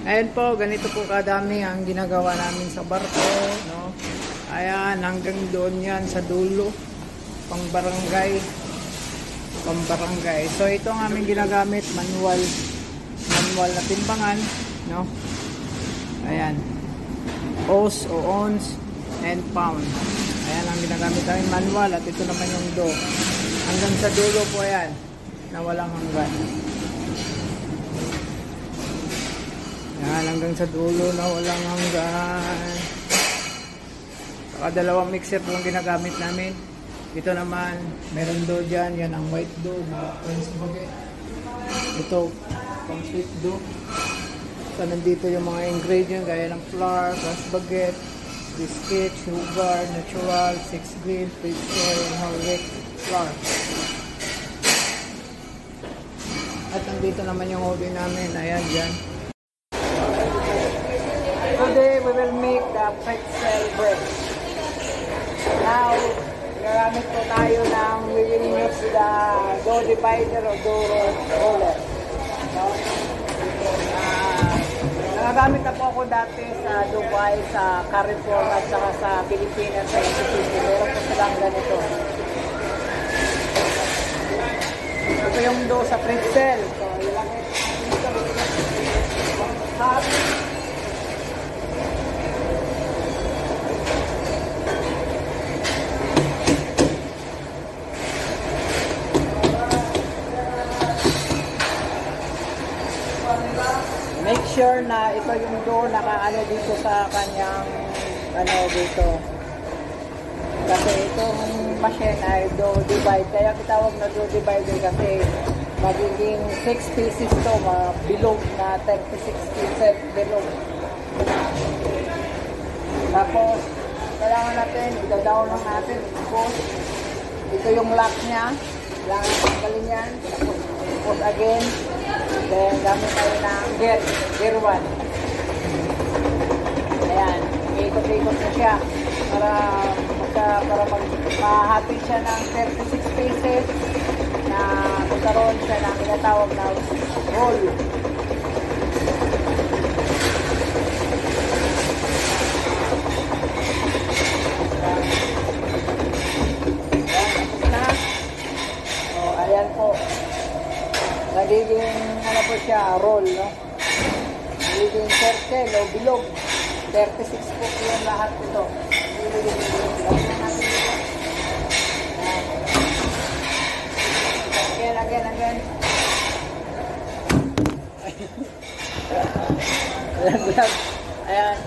Ayan po, ganito po kadami ang ginagawa namin sa barko, no? Ayan, hanggang doon yan sa dulo, pang barangay. So ito ang aming ginagamit, manual na timbangan, no? Ayan, oz o ons and pound. Ayan ang ginagamit namin, manual, at ito naman yung do. Hanggang sa dulo po yan, na walang hanggan. Yan, hanggang sa dulo na walang hanggan. Saka dalawang mixer po ang ginagamit namin. Ito naman, meron do dyan. Yan ang white do. Ito, pang sweet do. So, nandito yung mga ingredient gaya ng flour, crushed baguette, biscuit, sugar, natural, 6 green, fresh oil, whole wheat flour. At nandito naman yung oven namin. Ayan, dyan. Today, we will make the pretzel bread. Now, gagamit po tayo ng we will use the dough divider o dough roller. No? Nagagamit na po ako dati sa Dubai, sa Carrefour at saka sa Pilipinas, sa Institute. Meron po silang ganito. Ito yung dough sa pretzel. So, ilagay dito. Hot. Make sure na ito yung dough nakaano dito sa kanyang ano dito. Kasi itong machine ay dough divide. Kaya kitawag na dough divider kasi magiging 6 pieces to, bilog na 36 pieces bilog. Tapos kailangan natin, i-down lang natin. Ito yung lock niya. Kailangan tanggalin yan. Tapos again, then gamit tayo ng gear 1. Ayan, ikot-ikot na siya para mahatid siya ng 36 pieces na magkaroon siya ng tinatawag na roll. Ayan po. Nagiging ano po siya, roll, no? Nagiging circle o bilog. 36 po yung lahat ito. Again. Ayan.